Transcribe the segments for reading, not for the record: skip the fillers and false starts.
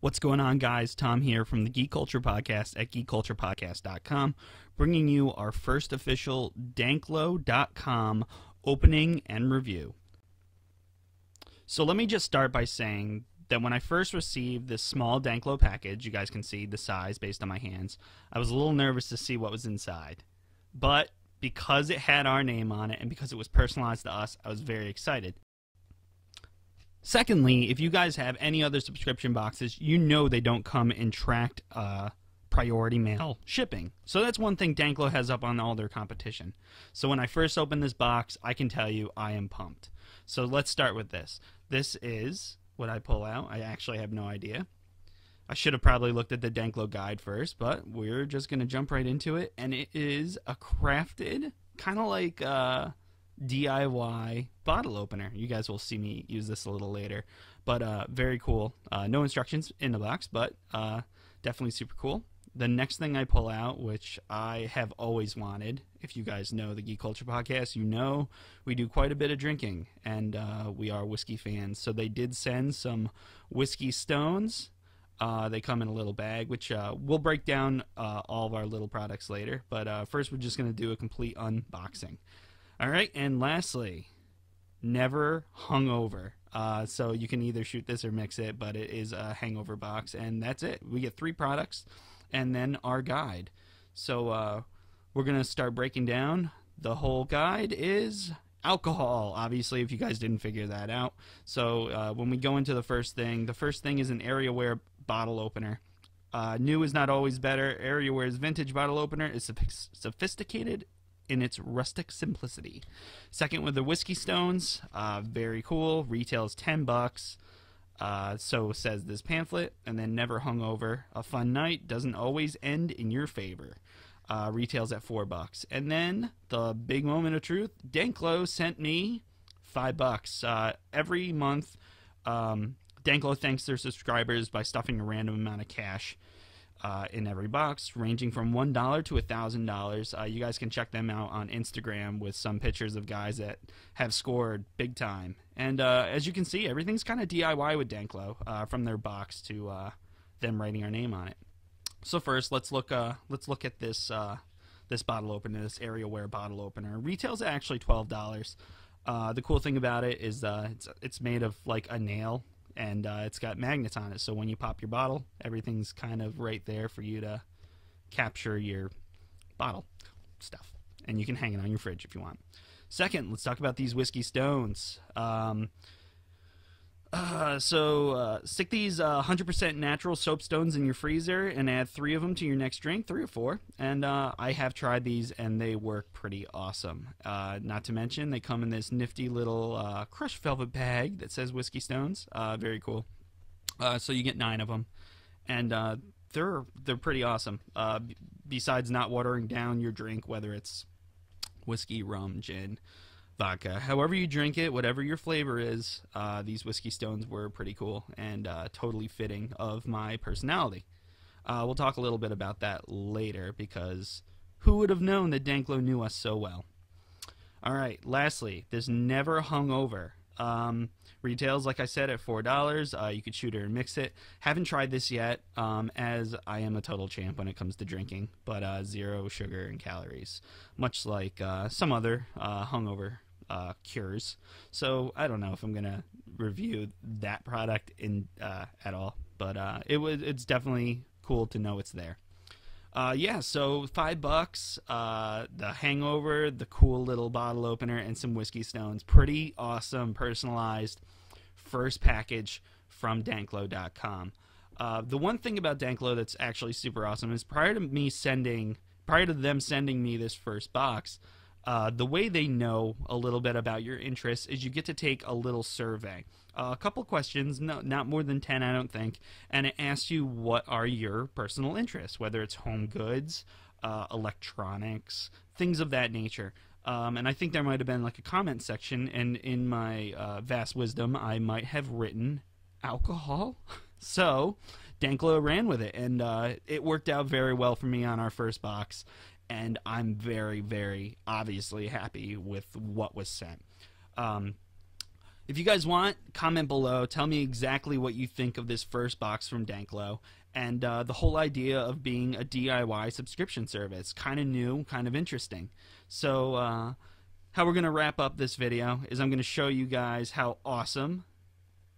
What's going on, guys? Tom here from the Geek Culture Podcast at geekculturepodcast.com, bringing you our first official Danklo.com opening and review. So let me just start by saying that when I first received this small Danklo package, you guys can see the size based on my hands, I was a little nervous to see what was inside. But because it had our name on it and because it was personalized to us, I was very excited. Secondly, if you guys have any other subscription boxes, you know they don't come in tracked priority mail shipping. So that's one thing Danklo has up on all their competition. So when I first opened this box, I can tell you I am pumped. So let's start with this. This is what I pull out. I actually have no idea. I should have probably looked at the Danklo guide first, but we're just going to jump right into it. And it is a crafted, kind of like DIY bottle opener. You guys will see me use this a little later, but very cool. No instructions in the box, but definitely super cool. The next thing I pull out, which I have always wanted, if you guys know the Geek Culture Podcast, you know we do quite a bit of drinking, and we are whiskey fans. So they did send some whiskey stones. They come in a little bag, which we'll break down all of our little products later. But first, we're just going to do a complete unboxing. All right, and lastly, never hungover. So you can either shoot this or mix it, but it is a hangover box, and that's it. We get 3 products, and then our guide. So we're going to start breaking down. The whole guide is alcohol, obviously, if you guys didn't figure that out. So when we go into the first thing is an AreaWare bottle opener. New is not always better. AreaWare's vintage bottle opener is sophisticated in its rustic simplicity. Second, with the whiskey stones, very cool. Retails $10. So says this pamphlet. And then never hungover. A fun night doesn't always end in your favor. Retails at $4. And then the big moment of truth. Danklo sent me $5. Every month, Danklo thanks their subscribers by stuffing a random amount of cash in every box, ranging from $1 to $1,000. You guys can check them out on Instagram with some pictures of guys that have scored big time. And as you can see, everything's kind of DIY with Danklo, from their box to them writing our name on it. So first, let's look at this this bottle opener, this AreaWare bottle opener. Retails at actually $12. The cool thing about it is it's made of like a nail. And it's got magnets on it, so when you pop your bottle, everything's kind of right there for you to capture your bottle stuff. And you can hang it on your fridge if you want. Second, let's talk about these whiskey stones. Stick these 100% natural soapstones in your freezer and add 3 of them to your next drink, 3 or 4. And I have tried these, and they work pretty awesome. Not to mention, they come in this nifty little crushed velvet bag that says whiskey stones. Very cool. So you get 9 of them, and they're pretty awesome. Besides not watering down your drink, whether it's whiskey, rum, gin, vodka, however you drink it, whatever your flavor is, these whiskey stones were pretty cool and totally fitting of my personality. We'll talk a little bit about that later, because who would have known that Danklo knew us so well? All right, lastly, this never hungover. Retails, like I said, at $4. You could shoot it or mix it. Haven't tried this yet, as I am a total champ when it comes to drinking, but 0 sugar and calories, much like some other hungover cures. So I don't know if I'm gonna review that product at all, but it's definitely cool to know it's there. Yeah, so $5, the hangover, the cool little bottle opener, and some whiskey stones. Pretty awesome, personalized first package from Danklo.com. The one thing about Danklo that's actually super awesome is prior to them sending me this first box, the way they know a little bit about your interests is you get to take a little survey. A couple questions, not more than 10, I don't think, and it asks you what are your personal interests, whether it's home goods, electronics, things of that nature. And I think there might have been like a comment section, and in my vast wisdom, I might have written alcohol. So Danklo ran with it, and it worked out very well for me on our first box. And I'm very, very obviously happy with what was sent. If you guys want, comment below. Tell me exactly what you think of this first box from Danklo and the whole idea of being a DIY subscription service. Kind of new, kind of interesting. So how we're going to wrap up this video is I'm going to show you guys how awesome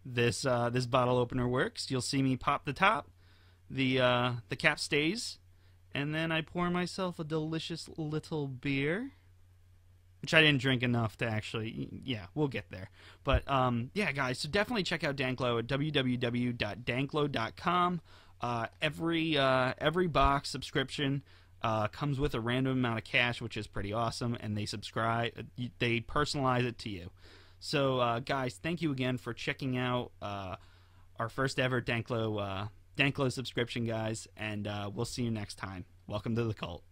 this bottle opener works. You'll see me pop the top, the cap stays, and then I pour myself a delicious little beer, which I didn't drink enough to actually, yeah, we'll get there. But yeah, guys, so definitely check out Danklo at www.danklo.com. Every box subscription comes with a random amount of cash, which is pretty awesome, and they personalize it to you. So guys, thank you again for checking out our first ever Danklo subscription, guys, and we'll see you next time. Welcome to the cult.